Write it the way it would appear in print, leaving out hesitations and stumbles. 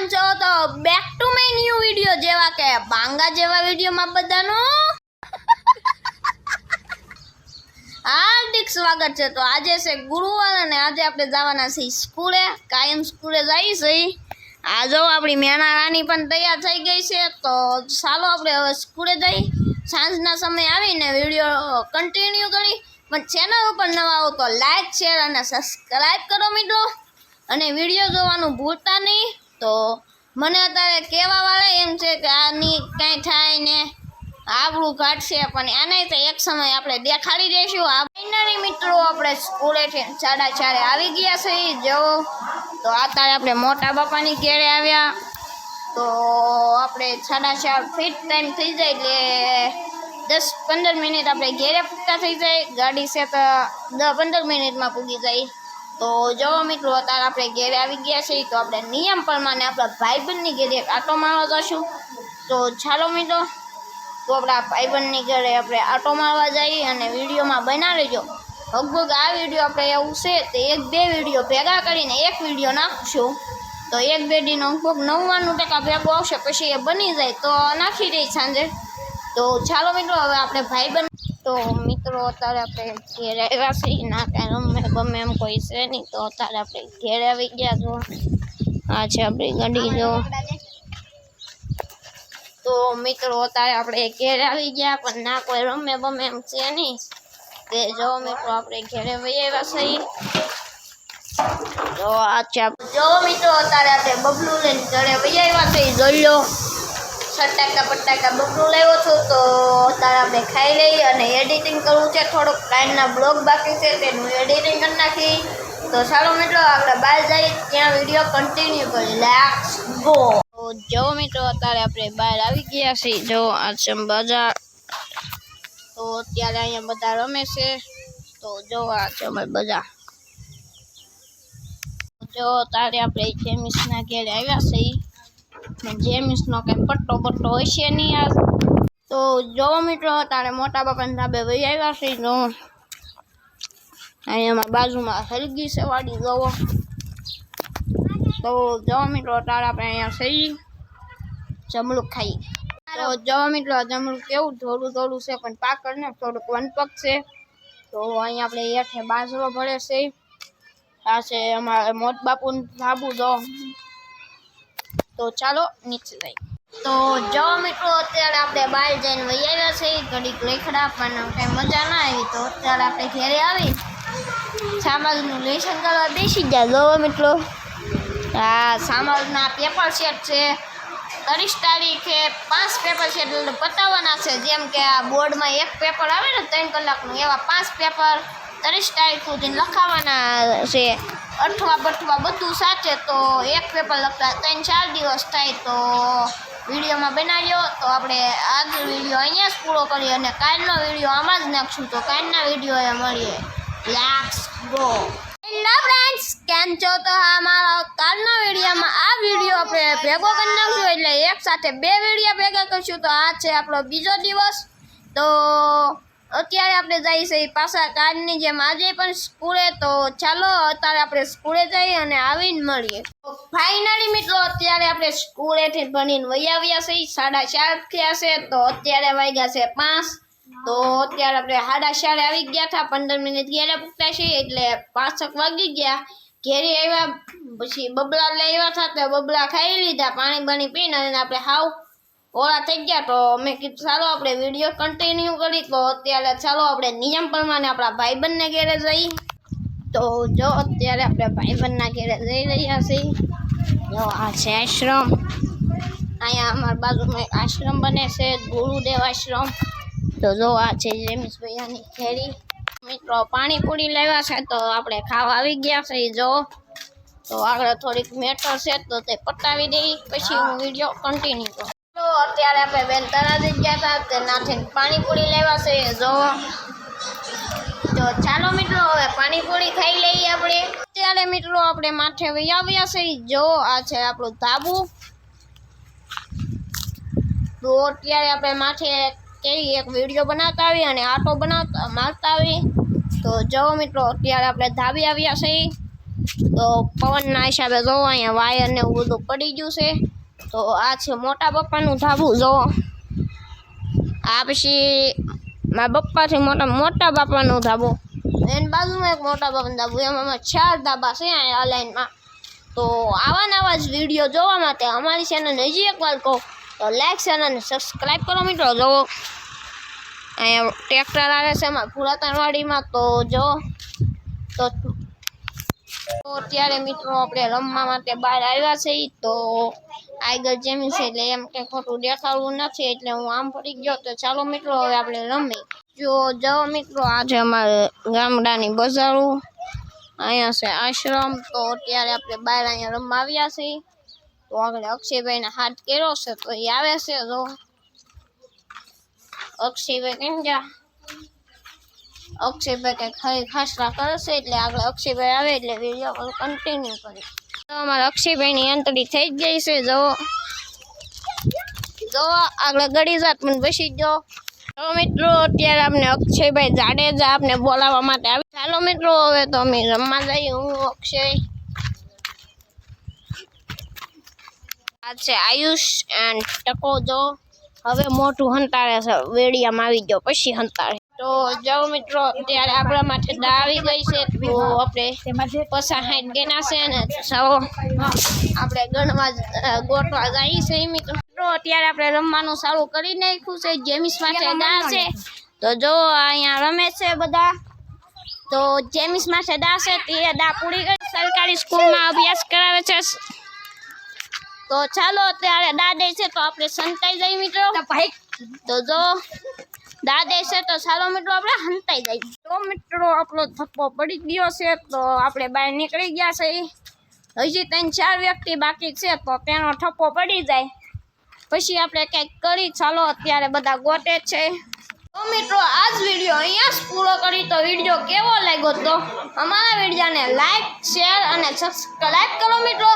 કેમ છો? તો back to my new video જેવા કે બાંગા જેવા વિડિયોમાં બધાનું હાર્દિક સ્વાગત છે। તો આજે છે ગુરુવાર અને આજે આપણે જવાના છીએ સ્કૂલે। કાયમ સ્કૂલે જઈએ છીએ। આ જો આપણી મેના રાની પણ તૈયાર થઈ ગઈ છે। તો ચાલો આપણે હવે સ્કૂલે જઈએ। સાંજના સમય આવીને વિડિયો કન્ટિન્યુ કરી। પણ ચેનલ ઉપર નવા હો તો લાઈક શેર અને સબસ્ક્રાઈબ કરો મિત્રો। અને વિડિયો જોવાનું ભૂલતા નહીં। તો મને અત્યારે કહેવા વાળા એમ છે કે આની કાંઈ થાય ને આબરૂ કાઢશે, પણ આને તો એક સમય આપણે દેખાડી દઈશું। આ ફાઇનલી મિત્રો આપણે સ્કૂલેથી 4:30 આવી ગયા છે। જો તો અત્યારે આપણે મોટા બાપાની ઘેરે આવ્યા। તો આપણે 4:30 ફિટ ટાઈમ થઈ જાય એટલે 10-15 મિનિટ આપણે ઘેરે પૂગતા થઈ જાય। ગાડી છે તો 10-15 મિનિટમાં પૂગી જાય। તો જો મિત્રો અત્યારે આપણે ઘેરે આવી ગયા છીએ। તો આપણે નિયમ પ્રમાણે આપણા ભાઈબંધની ઘેરે આટો મારવા જશું। તો ચાલો મિત્રો, તો આપણા ભાઈબંધની ઘરે આપણે આટો મારવા જઈએ અને વિડીયોમાં બના લેજો। લગભગ આ વિડીયો આપણે એવું છે તો 1-2 વિડીયો ભેગા કરીને એક વિડીયો નાખશું। તો 1-2 દીનો લગભગ 99% ભેગો આવશે, પછી એ બની જાય તો નાખી દઈ સાંજે। તો ચાલો મિત્રો, હવે આપણે ભાઈબંધ તો મિત્રો અત્યારે આપણે ઘેરે આવ્યા છીએ। ના કાંઈ રમે ગમે એમ કોઈ છે નહીં। તો અત્યારે આપણે ઘેરે આવી ગયા। જો આ છે આપણી ગાડી। જો તો મિત્રો અત્યારે આપણે ઘેરે આવી ગયા, પણ ના કોઈ રમે બમે એમ છે નહીં। તે જો મિત્રો આપણે ઘેરે વહી આવ્યા છીએ। તો અચ્છા જો મિત્રો અત્યારે આપણે બબલું લઈને ઘરે વહી આવ્યા છીએ। જોઈ લો સટાકા બબલું લાવ્યો છું। તો અત્યારે આપણે ખાઈ લઈએ અને એડિટિંગ કરવું છે। થોડોક ટાઈમના બ્લોગ બાકી છે તેનું એડિટિંગ કરી નાખી। તો ચાલો મિત્રો આપણે બહાર જઈએ, ત્યાં વિડીયો કન્ટિન્યુ કરી। Let's go. તો જો મિત્રો અત્યારે આપણે બહાર આવી ગયા છીએ। જો આ છે બજાર। તો અત્યારે અહીંયા બધા રમે છે। તો જો આ છે અમારી બજાર। જો અત્યારે આપણે જેમિસના ઘેરે આવ્યા છીએ। જેમિસનો કંઈ પટ્ટો હોય છે નહીં યાર। તો જો મિત્રો અત્યારે મોટા બાપાના ધાબે વહી આવ્યા છીએ। જો અહીંયા બાજુમાં હલગી છે વાડી જોવો। તો જો મિત્રો અત્યારે આપણે અહીંયા છીએ, જમરૂક ખાઈ। તો જો મિત્રો જમરૂક કેવું થોડું છે, પણ પાકડ ને થોડુંક વનપક છે। તો અહીંયા આપણે હેઠે બાજરો ભરે છે। આ છે અમારે મોટ બાપુનું ધાબુ। જો તો ચાલો નીચે જઈએ। તો જો મિત્રો અત્યારે આપણે બહાર જઈને વહી આવ્યા છીએ। ઘડીક રેખડા પણ કંઈ મજા ના આવી। તો અત્યારે આપણે ઘેરે આવી સમાજનું લેસન કરવા બેસી ગયા। જો મિત્રો આ સમાજના પેપર સેટ છે। 30 તારીખે 5 પેપર સેટ પતાવવાના છે। જેમ કે આ બોર્ડમાં એક પેપર આવે ને 3 કલાકનું, એવા 5 પેપર 30 તારીખ સુધી લખાવાના છે। અઠવા બધું સાચે તો એક પેપર લખતા 3-4 દિવસ થાય। તો વિડીયોમાં બનાવ્યો। તો આપણે આજનો વિડીયો અહીંયા જ પૂરો કરીએ અને કાલનો વિડીયો આમાં જ નાખશું। તો કાલના વિડીયો મળીએ। Let's go. હેલો ફ્રેન્ડ્સ, કેમ છો? તો અમારા કાલના વિડીયોમાં આ વિડીયો આપણે ભેગો કરી નાખશું, એટલે એક સાથે 2 વિડીયો ભેગા કરશું। તો આ છે આપણો બીજો દિવસ। તો અત્યારે આપણે જઈએ છીએ પાછા કાલની જેમ આજે પણ સ્કૂલે। તો ચાલો અત્યારે આપણે સ્કૂલે જઈએ અને આવીને મળીએ। તો ફાઇનલી મિત્રો અત્યારે આપણે સ્કૂલેથી ભણીને વહી આવ્યા છીએ। 4:30 થયા છે। તો અત્યારે વાગ્યા છે 5। તો અત્યારે આપણે 4:30 આવી ગયા હતા। 15 મિનિટ ઘેરે પૂગતા છીએ એટલે 5 વાગી ગયા। ઘેરે આવ્યા પછી બબલા લઈ આવ્યા હતા। તો બબલા ખાઈ લીધા, પાણી પીને અને આપણે હાવ ઓળા થઈ ગયા। તો મેં કીધું ચાલો આપણે વિડીયો કન્ટિન્યુ કરી। તો અત્યારે ચાલો આપણે નિયમ પ્રમાણે આપણા ભાઈબંધને ઘેરે જઈએ। તો જો અત્યારે આપણે ભાઈબંધના ઘેરે જઈ રહ્યા છીએ। જો આ છે આશ્રમ। અહીંયા અમારા બાજુમાં એક આશ્રમ બને છે, ગુરુદેવ આશ્રમ। તો જો આ છે જેમિસ ભૈયાની ઘેરી। મિત્રો પાણીપુરી લાવ્યા છે તો આપણે ખાવા આવી ગયા છે। જો તો આગળ થોડીક મેટર છે તો તે પતાવી દઈ, પછી હું વિડીયો કન્ટિન્યુ કરું। તો અત્યારે આપણે બેન તળાજી ગયા હતા, તે નાથી પાણીપુરી લાવ્યા છે। જો તો ચાલો મિત્રો હવે પાણીપુરી ખાઈ લઈએ આપણે। અત્યારે મિત્રો આપણે માથે વહી આવ્યા છે। જો આ છે આપણું ધાબુ। તો અત્યારે આપણે માથે એક વિડીયો બનાવતા આવી અને આટો મારતા આવી। તો જો મિત્રો અત્યારે આપણે ધાબી આવ્યા છીએ। તો પવનના હિસાબે જોવો અહીંયા વાયર ને એવું બધું પડી ગયું છે. તો આ છે મોટા પપ્પાનું ધાબુ જોવો. આ પછી મારા પપ્પાથી મોટા બાપાનું ધાબુ, એની બાજુમાં એક મોટા બાપાનું ધાબુ, એમાં 4 ધાબા છે અહીંયા લાઈનમાં. તો આવા જ વિડીયો જોવા માટે અમારી ચેનલ હજી એકવાર કહો તો લાઈક શેર અને સબસ્ક્રાઈબ કરો મિત્રો. જોવો અહીંયા ટ્રેક્ટર આવે છે એમાં પુરાતનવાડીમાં. તો જો તો અત્યારે મિત્રો આપણે રમવા માટે બહાર આવ્યા છે. તો આગળ જમી છે એટલે એમ કે ખોટું દેખાડવું નથી એટલે હું આમ ફરી ગયો. તો ચાલો મિત્રો હવે આપણે રમી. જો મિત્રો આ છે અમારે ગામડાની બજારો, અહીંયા છે આશ્રમ. તો અત્યારે આપણે બહાર અહીંયા રમવા આવ્યા છીએ. તો આગળ અક્ષયભાઈને હાથ કર્યો છે તો એ આવે છે. જો અક્ષયભાઈ કેમ ગયા? અક્ષયભાઈ કંઈક ખરી ખાસરા કરે છે એટલે આગળ અક્ષયભાઈ આવે એટલે વિડીયો કન્ટિન્યુ કરી. તો અમારા અક્ષયભાઈની એન્ટ્રી થઈ જ ગઈ છે. જો આગળ ગળી જાત મને બેસી ગયો. તો મિત્રો અત્યારે આપણે અક્ષયભાઈ જાડેજા આપણે બોલાવવા માટે આવી. ચાલો મિત્રો હવે તો અમે રમવા જઈએ. હું અક્ષય, આ છે આયુષ એન્ડ ટકો. જો હવે મોટું હંતાડે છે, વેડિયામાં આવી ગયો પછી હંતાડે. તો જાઓ મિત્રો અત્યારે આપણા માટે દા આવી ગઈ છે. તો આપણે 50-60 ગેના છે ને ચાલો આપણે ગોઠવા જઈએ છીએ મિત્રો. અત્યારે આપણે રમવાનું ચાલુ કરી નાખ્યું છે. જેમિસ માટે દા છે. તો જો અહીંયા રમે છે બધા. તો જેમિસ માટે દા છે તે દા પૂરી કરી સરકારી સ્કૂલમાં અભ્યાસ કરાવે છે. તો ચાલો અત્યારે દા દે છે તો આપણે સંતાઈ જઈએ મિત્રો. તો જો દા દે છે તો ચાલો મિત્રો આપણે હંતાઈ જઈએ. તો મિત્રો આપણો થપ્પો પડી ગયો છે. તો આપણે બહાર નીકળી ગયા છે. હજી 3-4 વ્યક્તિ બાકી છે તો તેનો થપ્પો પડી જાય પછી આપણે કંઈક કરી. ચાલો અત્યારે બધા ગોતે છે. તો મિત્રો આ જ વિડીયો અહીંયા જ પૂરો કરી. તો વિડીયો કેવો લાગ્યો તો અમારા વિડીયોને લાઈક શેર અને સબસ્ક્રાઈબ કરો મિત્રો.